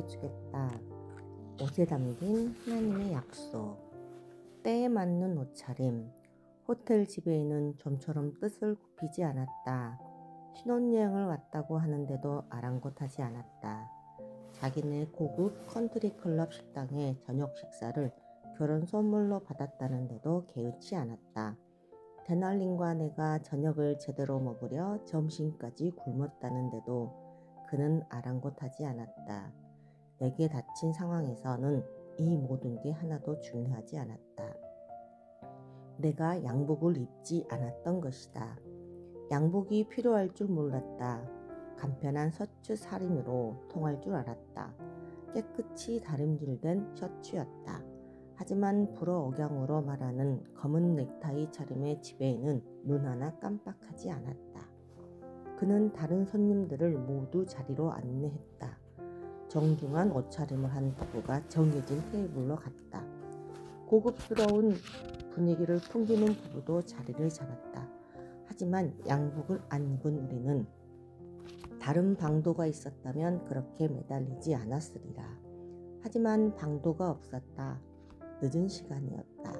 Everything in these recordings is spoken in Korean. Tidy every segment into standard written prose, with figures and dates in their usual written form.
해주겠다. 옷에 담긴 하나님의 약속. 때에 맞는 옷차림. 호텔 지배인은 좀처럼 뜻을 굽히지 않았다. 신혼여행을 왔다고 하는데도 아랑곳하지 않았다. 자기네 고급 컨트리클럽 식당의 저녁 식사를 결혼 선물로 받았다는데도 개의치 않았다. 데날린과 내가 저녁을 제대로 먹으려 점심까지 굶었다는데도 그는 아랑곳하지 않았다. 내게 닥친 상황에서는 이 모든 게 하나도 중요하지 않았다. 내가 양복을 입지 않았던 것이다. 양복이 필요할 줄 몰랐다. 간편한 셔츠 사림으로 통할 줄 알았다. 깨끗이 다림질된 셔츠였다. 하지만 불어 억양으로 말하는 검은 넥타이 차림의 지배인은 눈 하나 깜빡하지 않았다. 그는 다른 손님들을 모두 자리로 안내했다. 정중한 옷차림을 한 부부가 정해진 테이블로 갔다. 고급스러운 분위기를 풍기는 부부도 자리를 잡았다. 하지만 양복을 안 입은 우리는 다른 방도가 있었다면 그렇게 매달리지 않았으리라. 하지만 방도가 없었다. 늦은 시간이었다.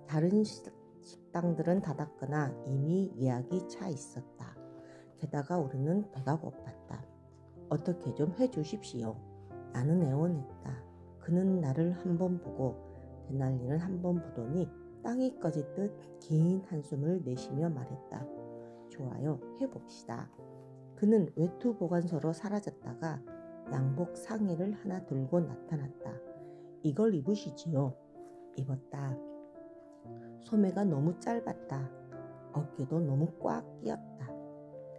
다른 식당들은 닫았거나 이미 예약이 차 있었다. 게다가 우리는 배가 고팠다. 어떻게 좀 해주십시오. 나는 애원했다. 그는 나를 한 번 보고 데날리는 한 번 보더니 땅이 꺼지듯 긴 한숨을 내쉬며 말했다. 좋아요, 해봅시다. 그는 외투 보관소로 사라졌다가 양복 상의를 하나 들고 나타났다. 이걸 입으시지요. 입었다. 소매가 너무 짧았다. 어깨도 너무 꽉 끼었다.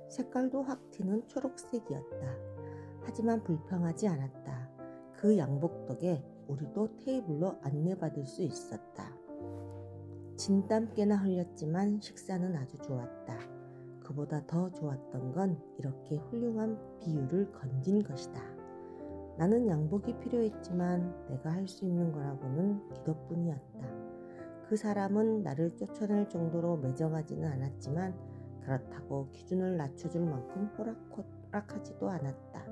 색깔도 확 튀는 초록색이었다. 하지만 불평하지 않았다. 그 양복 덕에 우리도 테이블로 안내받을 수 있었다. 진땀 꽤나 흘렸지만 식사는 아주 좋았다. 그보다 더 좋았던 건 이렇게 훌륭한 비유를 건진 것이다. 나는 양복이 필요했지만 내가 할 수 있는 거라고는 기도뿐이었다. 그 사람은 나를 쫓아낼 정도로 매정하지는 않았지만 그렇다고 기준을 낮춰줄 만큼 호락호락하지도 않았다.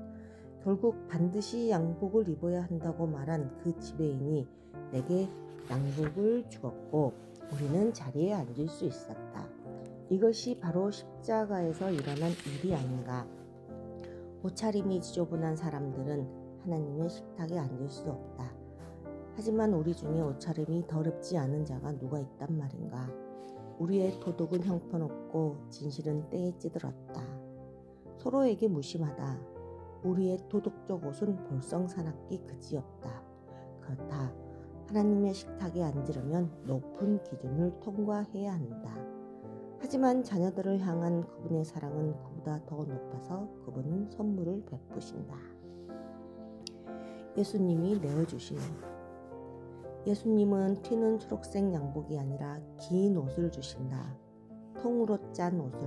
결국 반드시 양복을 입어야 한다고 말한 그 지배인이 내게 양복을 주었고 우리는 자리에 앉을 수 있었다. 이것이 바로 십자가에서 일어난 일이 아닌가. 옷차림이 지저분한 사람들은 하나님의 식탁에 앉을 수 없다. 하지만 우리 중에 옷차림이 더럽지 않은 자가 누가 있단 말인가. 우리의 도덕은 형편없고 진실은 때에 찌들었다. 서로에게 무심하다. 우리의 도덕적 옷은 볼썽사납기 그지없다. 그렇다. 하나님의 식탁에 앉으려면 높은 기준을 통과해야 한다. 하지만 자녀들을 향한 그분의 사랑은 그보다 더 높아서 그분은 선물을 베푸신다. 예수님이 내어주신 옷. 예수님은 튀는 초록색 양복이 아니라 긴 옷을 주신다. 통으로 짠 옷을.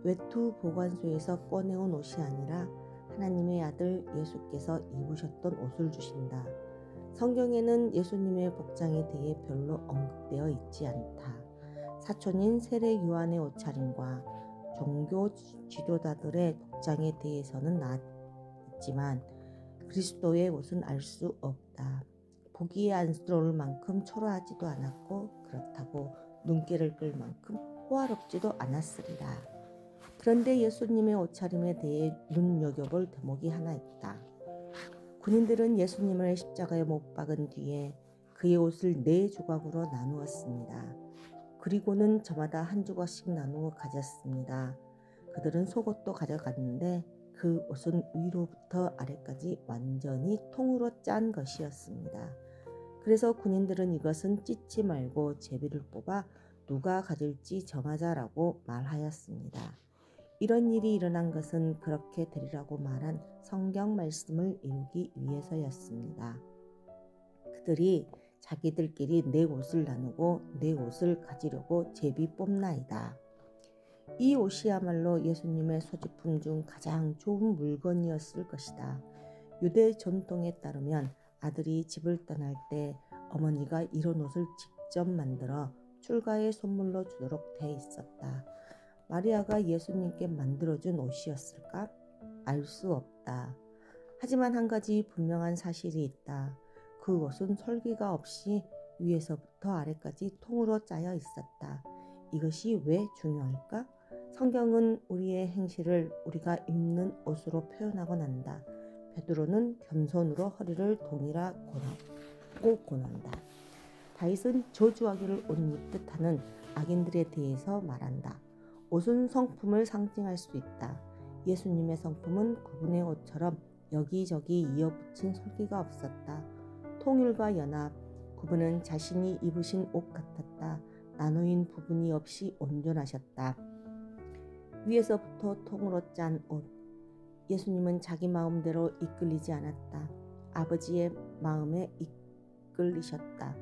외투 보관소에서 꺼내온 옷이 아니라 하나님의 아들 예수께서 입으셨던 옷을 주신다. 성경에는 예수님의 복장에 대해 별로 언급되어 있지 않다. 사촌인 세례 요한의 옷차림과 종교 지도자들의 복장에 대해서는 나왔지만 그리스도의 옷은 알 수 없다. 보기에 안쓰러울 만큼 초라하지도 않았고 그렇다고 눈길을 끌 만큼 호화롭지도 않았으리라. 그런데 예수님의 옷차림에 대해 눈여겨볼 대목이 하나 있다. 군인들은 예수님을 십자가에 못 박은 뒤에 그의 옷을 4조각으로 나누었습니다. 그리고는 저마다 한 조각씩 나누어 가졌습니다. 그들은 속옷도 가져갔는데 그 옷은 위로부터 아래까지 완전히 통으로 짠 것이었습니다. 그래서 군인들은 이것은 찢지 말고 제비를 뽑아 누가 가질지 정하자라고 말하였습니다. 이런 일이 일어난 것은 그렇게 되리라고 말한 성경 말씀을 이루기 위해서였습니다. 그들이 자기들끼리 내 옷을 나누고 내 옷을 가지려고 제비 뽑나이다. 이 옷이야말로 예수님의 소지품 중 가장 좋은 물건이었을 것이다. 유대 전통에 따르면 아들이 집을 떠날 때 어머니가 이런 옷을 직접 만들어 출가의 선물로 주도록 돼 있었다. 마리아가 예수님께 만들어준 옷이었을까? 알 수 없다. 하지만 한 가지 분명한 사실이 있다. 그 옷은 솔기가 없이 위에서부터 아래까지 통으로 짜여 있었다. 이것이 왜 중요할까? 성경은 우리의 행실을 우리가 입는 옷으로 표현하곤 한다. 베드로는 겸손으로 허리를 동이라 권한다. 다윗은 저주하기를 옷 입듯 하는 악인들에 대해서 말한다. 옷은 성품을 상징할 수 있다. 예수님의 성품은 그분의 옷처럼 여기저기 이어붙인 솔기가 없었다. 통일과 연합, 그분은 자신이 입으신 옷 같았다. 나누인 부분이 없이 온전하셨다. 위에서부터 통으로 짠 옷. 예수님은 자기 마음대로 이끌리지 않았다. 아버지의 마음에 이끌리셨다.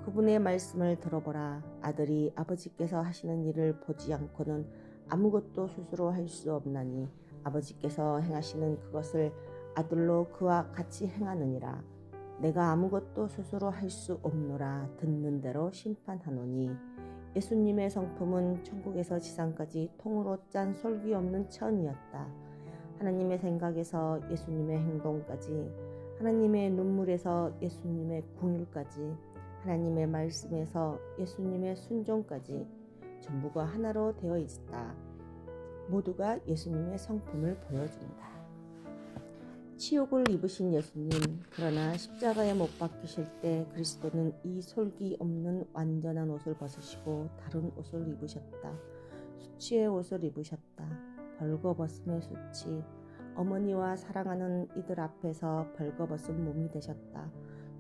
그분의 말씀을 들어보라. 아들이 아버지께서 하시는 일을 보지 않고는 아무것도 스스로 할 수 없나니 아버지께서 행하시는 그것을 아들로 그와 같이 행하느니라. 내가 아무것도 스스로 할 수 없노라. 듣는 대로 심판하노니. 예수님의 성품은 천국에서 지상까지 통으로 짠 솔기 없는 천이었다. 하나님의 생각에서 예수님의 행동까지, 하나님의 눈물에서 예수님의 궁율까지, 하나님의 말씀에서 예수님의 순종까지 전부가 하나로 되어 있다. 모두가 예수님의 성품을 보여준다. 치욕을 입으신 예수님, 그러나 십자가에 못 박히실 때 그리스도는 이 솔기 없는 완전한 옷을 벗으시고 다른 옷을 입으셨다. 수치의 옷을 입으셨다. 벌거벗음의 수치, 어머니와 사랑하는 이들 앞에서 벌거벗은 몸이 되셨다.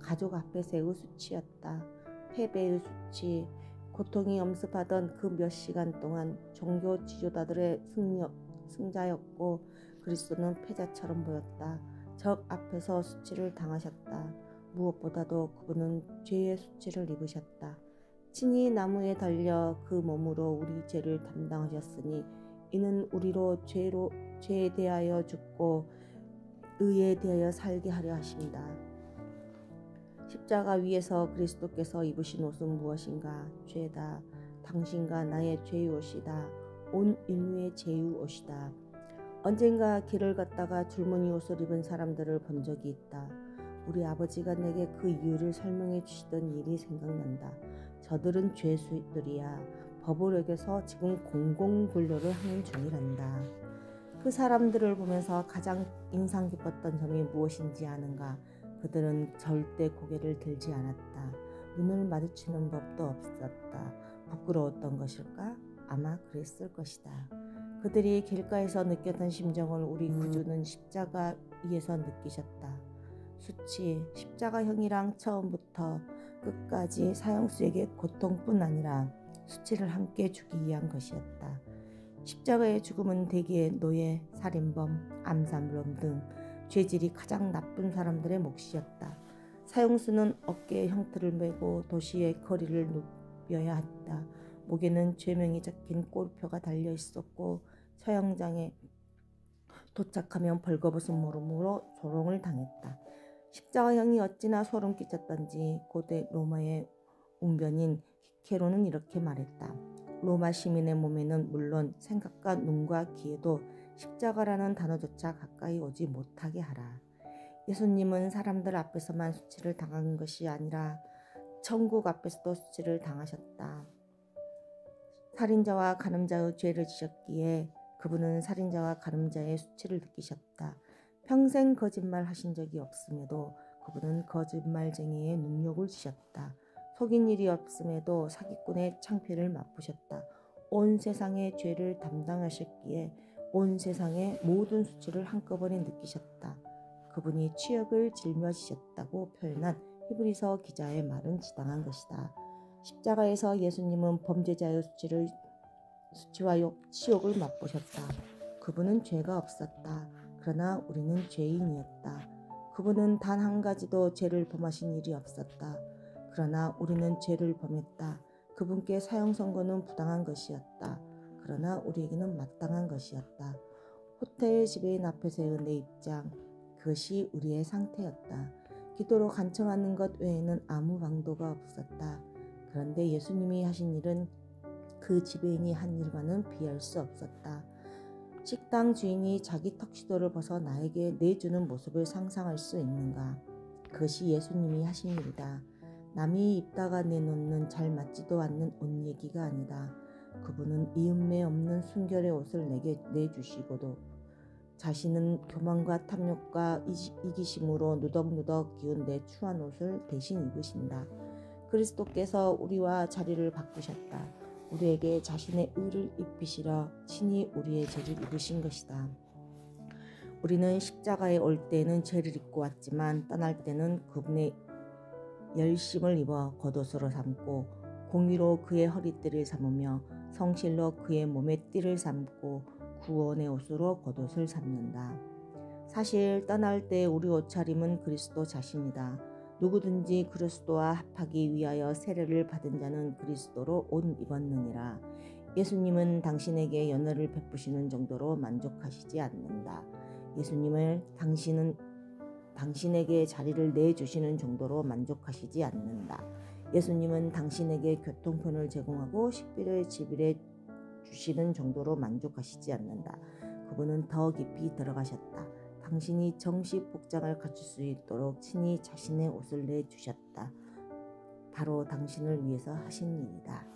가족 앞에서의 수치였다. 패배의 수치, 고통이 엄습하던 그 몇 시간 동안 종교 지도자들의 승자였고 그리스도는 패자처럼 보였다. 적 앞에서 수치를 당하셨다. 무엇보다도 그분은 죄의 수치를 입으셨다. 친히 나무에 달려 그 몸으로 우리 죄를 담당하셨으니 이는 우리로 죄에 대하여 죽고 의에 대하여 살게 하려 하신다. 십자가 위에서 그리스도께서 입으신 옷은 무엇인가? 죄다. 당신과 나의 죄의 옷이다. 온 인류의 죄의 옷이다. 언젠가 길을 걷다가 줄무늬 옷을 입은 사람들을 본 적이 있다. 우리 아버지가 내게 그 이유를 설명해 주시던 일이 생각난다. 저들은 죄수들이야. 법을 어겨서 지금 공공분료를 하는 중이란다. 그 사람들을 보면서 가장 인상 깊었던 점이 무엇인지 아는가? 그들은 절대 고개를 들지 않았다. 눈을 마주치는 법도 없었다. 부끄러웠던 것일까? 아마 그랬을 것이다. 그들이 길가에서 느꼈던 심정을 우리 구주는 십자가 위에서 느끼셨다. 수치, 십자가형이랑 처음부터 끝까지 사형수에게 고통뿐 아니라 수치를 함께 주기 위한 것이었다. 십자가의 죽음은 대개 노예, 살인범, 암살범 등 죄질이 가장 나쁜 사람들의 몫이었다. 사형수는 어깨에 형틀을 메고 도시의 거리를 누벼야 했다. 목에는 죄명이 적힌 꼬리표가 달려 있었고 처형장에 도착하면 벌거벗은 몸으로 조롱을 당했다. 십자가형이 어찌나 소름 끼쳤던지 고대 로마의 웅변인 키케로는 이렇게 말했다. 로마 시민의 몸에는 물론 생각과 눈과 귀에도 십자가라는 단어조차 가까이 오지 못하게 하라. 예수님은 사람들 앞에서만 수치를 당한 것이 아니라 천국 앞에서도 수치를 당하셨다. 살인자와 간음자의 죄를 지셨기에 그분은 살인자와 간음자의 수치를 느끼셨다. 평생 거짓말 하신 적이 없음에도 그분은 거짓말쟁이의 능력을 지셨다. 속인 일이 없음에도 사기꾼의 창피를 맛보셨다. 온 세상의 죄를 담당하셨기에 온 세상의 모든 수치를 한꺼번에 느끼셨다. 그분이 치욕을 짊어지셨다고 표현한 히브리서 기자의 말은 지당한 것이다. 십자가에서 예수님은 범죄자의 수치와 치욕을 맛보셨다. 그분은 죄가 없었다. 그러나 우리는 죄인이었다. 그분은 단 한 가지도 죄를 범하신 일이 없었다. 그러나 우리는 죄를 범했다. 그분께 사형 선고는 부당한 것이었다. 그러나 우리에게는 마땅한 것이었다. 호텔 지배인 앞에서의 내 입장, 그것이 우리의 상태였다. 기도로 간청하는 것 외에는 아무 방도가 없었다. 그런데 예수님이 하신 일은 그 지배인이 한 일과는 비할 수 없었다. 식당 주인이 자기 턱시도를 벗어 나에게 내주는 모습을 상상할 수 있는가? 그것이 예수님이 하신 일이다. 남이 입다가 내놓는 잘 맞지도 않는 옷 얘기가 아니다. 그분은 이음매 없는 순결의 옷을 내게 내주시고도 자신은 교만과 탐욕과 이기심으로 누덕누덕 기운 내 추한 옷을 대신 입으신다. 그리스도께서 우리와 자리를 바꾸셨다. 우리에게 자신의 의를 입히시려 친히 우리의 죄를 입으신 것이다. 우리는 십자가에 올 때는 죄를 입고 왔지만 떠날 때는 그분의 열심을 입어 겉옷으로 삼고 공의로 그의 허리띠를 삼으며 성실로 그의 몸의 띠를 삼고 구원의 옷으로 겉옷을 삼는다. 사실 떠날 때 우리 옷차림은 그리스도 자신이다. 누구든지 그리스도와 합하기 위하여 세례를 받은 자는 그리스도로 옷 입었느니라. 예수님은 당신에게 연애를 베푸시는 정도로 만족하시지 않는다. 예수님을 당신에게 자리를 내주시는 정도로 만족하시지 않는다. 예수님은 당신에게 교통편을 제공하고 식비를 지불해 주시는 정도로 만족하시지 않는다. 그분은 더 깊이 들어가셨다. 당신이 정식 복장을 갖출 수 있도록 친히 자신의 옷을 내주셨다. 바로 당신을 위해서 하신 일이다.